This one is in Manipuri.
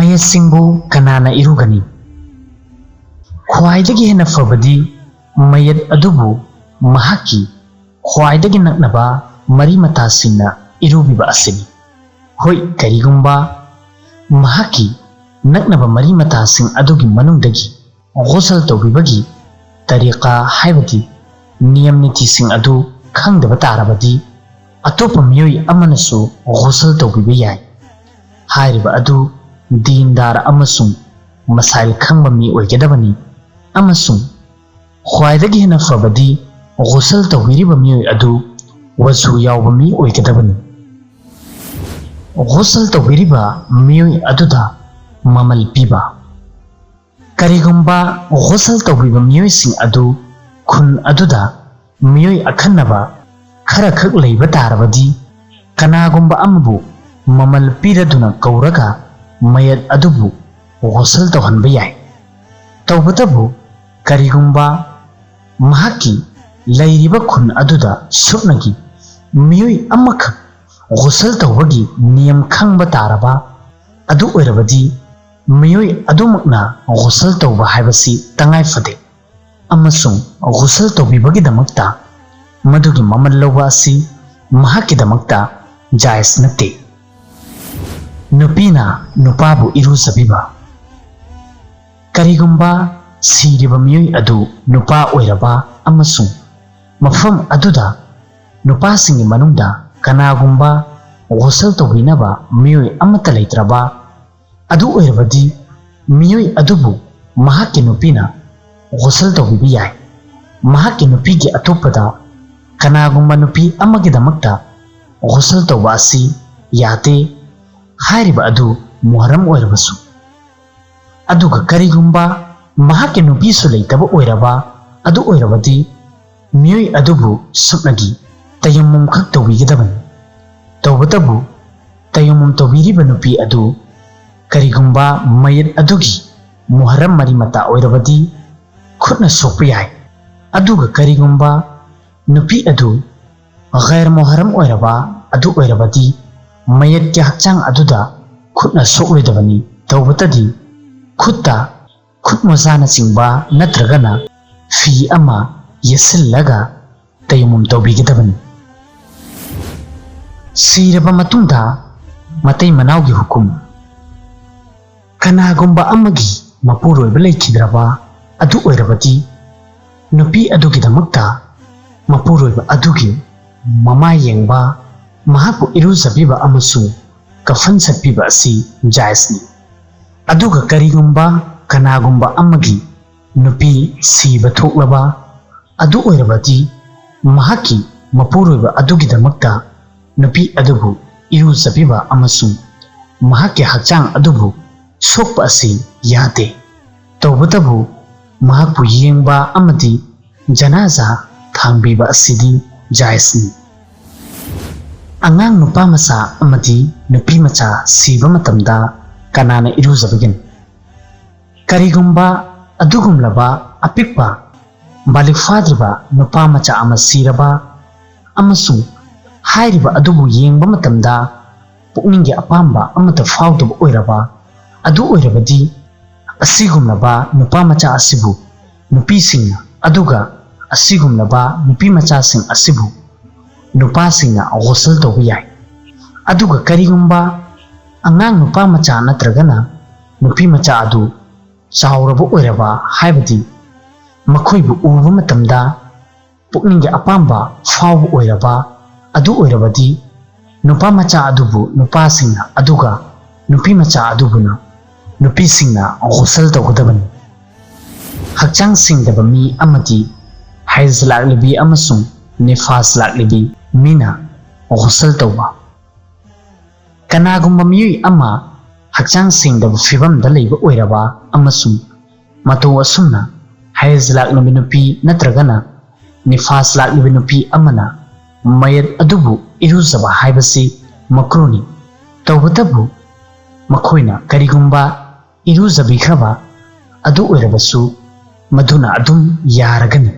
ꯃꯌꯦꯠꯁꯤꯡꯕꯨ ꯀꯅꯥꯅ ꯏꯔꯨꯒꯅꯤ? ꯈ꯭ꯋꯥꯏꯗꯒꯤ ꯍꯦꯟꯅ ꯐꯕꯗꯤ ꯃꯌꯦꯠ ꯑꯗꯨꯕꯨ ꯃꯍꯥꯛꯀꯤ ꯈ꯭ꯋꯥꯏꯗꯒꯤ ꯅꯛꯅꯕ ꯃꯔꯤ ꯃꯇꯥꯁꯤꯡꯅ ꯏꯔꯨꯕꯤꯕ ꯑꯁꯤꯅꯤ꯫ ꯍꯣꯏ, ꯀꯔꯤꯒꯨꯝꯕ ꯃꯍꯥꯛꯀꯤ ꯅꯛꯅꯕ ꯃꯔꯤ ꯃꯇꯥꯁꯤꯡ ꯑꯗꯨꯒꯤ ꯃꯅꯨꯡꯗꯒꯤ ꯒꯣꯁꯜ ꯇꯧꯕꯤꯕꯒꯤ ꯇꯔꯤꯀꯥ ꯍꯥꯏꯕꯗꯤ ꯅꯤꯌꯝ ꯅꯤꯇꯤꯁꯤꯡ ꯑꯗꯨ ꯈꯪꯗꯕ ꯇꯥꯔꯕꯗꯤ ꯑꯇꯣꯞꯄ ꯃꯤꯑꯣꯏ ꯑꯃꯅꯁꯨ ꯒꯣꯁꯜ ꯇꯧꯕꯤꯕ ꯌꯥꯏ꯫ ꯍꯥꯏꯔꯤꯕ ꯑꯗꯨ ꯗꯤꯟꯗꯥꯔ ꯑꯃꯁꯨꯡ ꯃꯁꯥꯏꯜ ꯈꯪꯕ ꯃꯤ ꯑꯣꯏꯒꯗꯕꯅꯤ, ꯑꯃꯁꯨꯡ ꯈ꯭ꯋꯥꯏꯗꯒꯤ ꯍꯦꯟꯅ ꯐꯕꯗꯤ ꯒꯣꯁꯜ ꯇꯧꯕꯤꯔꯤꯕ ꯃꯤꯑꯣꯏ ꯑꯗꯨ ꯋꯖꯨ ꯌꯥꯎꯕ ꯃꯤ ꯑꯣꯏꯒꯗꯕꯅꯤ꯫ ꯒꯣꯁꯜ ꯇꯧꯕꯤꯔꯤꯕ ꯃꯤꯑꯣꯏ ꯑꯗꯨꯗ ꯃꯃꯜ ꯄꯤꯕ: ꯀꯔꯤꯒꯨꯝꯕ ꯒꯣꯁꯜ ꯇꯧꯕꯤꯕ ꯃꯤꯑꯣꯏꯁꯤꯡ ꯑꯗꯨ ꯈꯨꯟ ꯑꯗꯨꯗ ꯃꯤꯑꯣꯏ ꯑꯈꯟꯅꯕ ꯈꯔꯈꯛ ꯂꯩꯕ ꯇꯥꯔꯕꯗꯤ ꯀꯅꯥꯒꯨꯝꯕ ꯑꯃꯕꯨ ꯃꯃꯜ ꯄꯤꯔꯗꯨꯅ ꯀꯧꯔꯒ ꯃꯌꯦꯠ ꯑꯗꯨꯕꯨ ꯒꯣꯁꯜ ꯇꯧꯍꯟꯕ ꯌꯥꯏ꯫ ꯇꯧꯕꯇꯕꯨ ꯀꯔꯤꯒꯨꯝꯕ ꯃꯍꯥꯛꯀꯤ ꯂꯩꯔꯤꯕ ꯈꯨꯟ ꯑꯗꯨꯗ ꯁꯨꯞꯅꯒꯤ ꯃꯤꯑꯣꯏ ꯑꯃꯈꯛ ꯒꯣꯁꯜ ꯇꯧꯕꯒꯤ ꯅꯤꯌꯝ ꯈꯪꯕ ꯇꯥꯔꯕ ꯑꯗꯨ ꯑꯣꯏꯔꯕꯗꯤ ꯃꯤꯑꯣꯏ ꯑꯗꯨꯃꯛꯅ ꯒꯣꯁꯜ ꯇꯧꯕ ꯍꯥꯏꯕꯁꯤ ꯇꯉꯥꯏ ꯐꯗꯦ, ꯑꯃꯁꯨꯡ ꯒꯣꯁꯜ ꯇꯧꯕꯤꯕꯒꯤꯗꯃꯛꯇ ꯃꯗꯨꯒꯤ ꯃꯃꯜ ꯂꯧꯕ ꯑꯁꯤ ꯃꯍꯥꯛꯀꯤꯗꯃꯛꯇ ꯖꯥꯏꯖ ꯅꯠꯇꯦ꯫ ꯅꯨꯄꯤꯅ ꯅꯨꯄꯥꯕꯨ ꯏꯔꯨꯖꯕꯤꯕ: ꯀꯔꯤꯒꯨꯝꯕ ꯁꯤꯔꯤꯕ ꯃꯤꯑꯣꯏ ꯑꯗꯨ ꯅꯨꯄꯥ ꯑꯣꯏꯔꯕ ꯑꯃꯁꯨꯡ ꯃꯐꯝ ꯑꯗꯨꯗ ꯅꯨꯄꯥꯁꯤꯡꯒꯤ ꯃꯅꯨꯡꯗ ꯀꯅꯥꯒꯨꯝꯕ ꯒꯣꯁꯜ ꯇꯧꯕꯤꯅꯕ ꯃꯤꯑꯣꯏ ꯑꯃꯠꯇ ꯂꯩꯇ꯭ꯔꯕ ꯑꯗꯨ ꯑꯣꯏꯔꯕꯗꯤ ꯃꯤꯑꯣꯏ ꯑꯗꯨꯕꯨ ꯃꯍꯥꯛꯀꯤ ꯅꯨꯄꯤꯅ ꯒꯣꯁꯜ ꯇꯧꯕꯤꯕ ꯌꯥꯏ꯫ ꯃꯍꯥꯛꯀꯤ ꯅꯨꯄꯤꯒꯤ ꯑꯇꯣꯞꯄꯗ ꯀꯅꯥꯒꯨꯝꯕ ꯅꯨꯄꯤ ꯑꯃꯒꯤꯗꯃꯛꯇ ꯒꯣꯁꯜ ꯇꯧꯕ ꯑꯁꯤ ꯌꯥꯗꯦ, ꯍꯥꯏꯔꯤꯕ ꯑꯗꯨ ꯃꯨꯍꯔꯝ ꯑꯣꯏꯔꯕꯁꯨ꯫ ꯑꯗꯨꯒ ꯀꯔꯤꯒꯨꯝꯕ ꯃꯍꯥꯛꯀꯤ ꯅꯨꯄꯤꯁꯨ ꯂꯩꯇꯕ ꯑꯣꯏꯔꯕ ꯑꯗꯨ ꯑꯣꯏꯔꯕꯗꯤ ꯃꯤꯑꯣꯏ ꯑꯗꯨꯕꯨ ꯁꯨꯞꯅꯒꯤ ꯇꯌꯝꯃꯨꯝ ꯈꯛ ꯇꯧꯕꯤꯒꯗꯕꯅꯤ꯫ ꯇꯧꯕꯇꯕꯨ ꯇꯌꯝꯃꯨꯝ ꯇꯧꯕꯤꯔꯤꯕ ꯅꯨꯄꯤ ꯑꯗꯨ ꯀꯔꯤꯒꯨꯝꯕ ꯃꯌꯦꯠ ꯑꯗꯨꯒꯤ ꯃꯨꯍꯔꯝ ꯃꯔꯤ ꯃꯇꯥ ꯑꯣꯏꯔꯕꯗꯤ ꯈꯨꯠꯅ ꯁꯣꯛꯄ ꯌꯥꯏ꯫ ꯑꯗꯨꯒ ꯀꯔꯤꯒꯨꯝꯕ ꯅꯨꯄꯤ ꯑꯗꯨ ꯒꯩꯔ ꯃꯨꯍꯔꯝ ꯑꯣꯏꯔꯕ ꯑꯗꯨ ꯑꯣꯏꯔꯕꯗꯤ ꯃꯌꯦꯠꯀꯤ ꯍꯛꯆꯥꯡ ꯑꯗꯨꯗ ꯈꯨꯠꯅ ꯁꯣꯛꯂꯣꯏꯗꯕꯅꯤ꯫ ꯇꯧꯕꯇꯗꯤ ꯈꯨꯠꯇ ꯈꯨꯠꯃꯣꯖꯥꯅꯆꯤꯡꯕ ꯅꯠꯇ꯭ꯔꯒꯅ ꯐꯤ ꯑꯃ ꯌꯦꯠꯁꯤꯜꯂꯒ ꯇꯌꯝꯃꯨꯝ ꯇꯧꯕꯤꯒꯗꯕꯅꯤ꯫ ꯁꯤꯔꯕ ꯃꯇꯨꯡꯗ ꯃꯇꯩ ꯃꯅꯥꯎꯒꯤ ꯍꯨꯀꯨꯝ: ꯀꯅꯥꯒꯨꯝꯕ ꯑꯃꯒꯤ ꯃꯄꯨꯔꯣꯏꯕ ꯂꯩꯈꯤꯗ꯭ꯔꯕ ꯑꯗꯨ ꯑꯣꯏꯔꯕꯗꯤ ꯅꯨꯄꯤ ꯑꯗꯨꯒꯤꯗꯃꯛꯇ ꯃꯄꯨꯔꯣꯏꯕ ꯑꯗꯨꯒꯤ ꯃꯃꯥ ꯌꯦꯡꯕ, ꯃꯍꯥꯛꯄꯨ ꯏꯔꯨꯖꯕꯤꯕ ꯑꯃꯁꯨꯡ ꯀꯐꯟ ꯁꯠꯄꯤꯕ ꯑꯁꯤ ꯖꯥꯏꯖꯅꯤ꯫ ꯑꯗꯨꯒ ꯀꯔꯤꯒꯨꯝꯕ ꯀꯅꯥꯒꯨꯝꯕ ꯑꯃꯒꯤ ꯅꯨꯄꯤ ꯁꯤꯕ ꯊꯣꯛꯂꯕ ꯑꯗꯨ ꯑꯣꯏꯔꯕꯗꯤ ꯃꯍꯥꯛꯀꯤ ꯃꯄꯨꯔꯣꯏꯕ ꯑꯗꯨꯒꯤꯗꯃꯛꯇ ꯅꯨꯄꯤ ꯑꯗꯨꯕꯨ ꯏꯔꯨꯖꯕꯤꯕ ꯑꯃꯁꯨꯡ ꯃꯍꯥꯛꯀꯤ ꯍꯛꯆꯥꯡ ꯑꯗꯨꯕꯨ ꯁꯣꯛꯄ ꯑꯁꯤ ꯌꯥꯗꯦ꯫ ꯇꯧꯕꯇꯕꯨ ꯃꯍꯥꯛꯄꯨ ꯌꯦꯡꯕ ꯑꯃꯗꯤ ꯖꯅꯥꯖꯥ ꯊꯥꯡꯕꯤꯕ ꯑꯁꯤꯗꯤ ꯖꯥꯏꯖꯅꯤ꯫ ꯑꯉꯥꯡ ꯅꯨꯄꯥ ꯃꯆꯥ ꯑꯃꯗꯤ ꯅꯨꯄꯤ ꯃꯆꯥ ꯁꯤꯕ ꯃꯇꯝꯗ ꯀꯅꯥꯅ ꯏꯔꯨꯖꯕꯤꯒꯅꯤ? ꯀꯔꯤꯒꯨꯝꯕ ꯑꯗꯨꯒꯨꯝꯂꯕ ꯑꯄꯤꯛꯄ ꯕꯥꯂꯤꯛ ꯐꯥꯗ꯭ꯔꯤꯕ ꯅꯨꯄꯥ ꯃꯆꯥ ꯑꯃ ꯁꯤꯔꯕ ꯑꯃꯁꯨꯡ ꯍꯥꯏꯔꯤꯕ ꯑꯗꯨꯕꯨ ꯌꯦꯡꯕ ꯃꯇꯝꯗ ꯄꯨꯛꯅꯤꯡꯒꯤ ꯑꯄꯥꯝꯕ ꯑꯃꯠꯇ ꯐꯥꯎꯗꯕ ꯑꯣꯏꯔꯕ ꯑꯗꯨ ꯑꯣꯏꯔꯕꯗꯤ ꯑꯁꯤꯒꯨꯝꯂꯕ ꯅꯨꯄꯥ ꯃꯆꯥ ꯑꯁꯤꯕꯨ ꯅꯨꯄꯤꯁꯤꯡꯅ ꯑꯗꯨꯒ ꯑꯁꯤꯒꯨꯝꯂꯕ ꯅꯨꯄꯤ ꯃꯆꯥꯁꯤꯡ ꯑꯁꯤꯕꯨ ꯅꯨꯄꯥꯁꯤꯡꯅ ꯒꯣꯁꯜ ꯇꯧꯕ ꯌꯥꯏ꯫ ꯑꯗꯨꯒ ꯀꯔꯤꯒꯨꯝꯕ ꯑꯉꯥꯡ ꯅꯨꯄꯥ ꯃꯆꯥ ꯅꯠꯇ꯭ꯔꯒꯅ ꯅꯨꯄꯤ ꯃꯆꯥ ꯑꯗꯨ ꯆꯥꯎꯔꯕ ꯑꯣꯏꯔꯕ ꯍꯥꯏꯕꯗꯤ ꯃꯈꯣꯏꯕꯨ ꯎꯕ ꯃꯇꯝꯗ ꯄꯨꯛꯅꯤꯡꯒꯤ ꯑꯄꯥꯝꯕ ꯐꯥꯎꯕ ꯑꯣꯏꯔꯕ ꯑꯗꯨ ꯑꯣꯏꯔꯕꯗꯤ ꯅꯨꯄꯥ ꯃꯆꯥ ꯑꯗꯨꯕꯨ ꯅꯨꯄꯥꯁꯤꯡꯅ ꯑꯗꯨꯒ ꯅꯨꯄꯤ ꯃꯆꯥ ꯑꯗꯨꯕꯨꯅ ꯅꯨꯄꯤꯁꯤꯡꯅ ꯒꯣꯁꯜ ꯇꯧꯒꯗꯕꯅꯤ꯫ ꯍꯛꯆꯥꯡ ꯁꯦꯡꯗꯕ ꯃꯤ ꯑꯃꯗꯤ ꯍꯩꯖ ꯂꯥꯛꯂꯤꯕꯤ ꯑꯃꯁꯨꯡ ꯅꯤꯐꯥꯁ ꯂꯥꯛꯂꯤꯕꯤ ꯃꯤꯅ ꯒꯣꯁꯜ ꯇꯧꯕ: ꯀꯅꯥꯒꯨꯝꯕ ꯃꯤꯑꯣꯏ ꯑꯃ ꯍꯛꯆꯥꯡ ꯁꯦꯡꯗꯕ ꯐꯤꯚꯝꯗ ꯂꯩꯕ ꯑꯣꯏꯔꯕ ꯑꯃꯁꯨꯡ ꯃꯇꯧ ꯑꯁꯨꯝꯅ ꯍꯩꯖ ꯂꯥꯛꯂꯤꯕ ꯅꯨꯄꯤ ꯅꯠꯇ꯭ꯔꯒꯅ ꯅꯤꯐꯥꯁ ꯂꯥꯛꯂꯤꯕ ꯅꯨꯄꯤ ꯑꯃꯅ ꯃꯌꯦꯠ ꯑꯗꯨꯕꯨ ꯏꯔꯨꯖꯕ ꯍꯥꯏꯕꯁꯤ ꯃꯀ꯭ꯔꯨꯍꯅꯤ꯫ ꯇꯧꯕꯇꯕꯨ ꯃꯈꯣꯏꯅ ꯀꯔꯤꯒꯨꯝꯕ ꯏꯔꯨꯖꯕꯤꯈ꯭ꯔꯕ ꯑꯗꯨ ꯑꯣꯏꯔꯕꯁꯨ ꯃꯗꯨꯅ ꯑꯗꯨꯝ ꯌꯥꯔꯒꯅꯤ꯫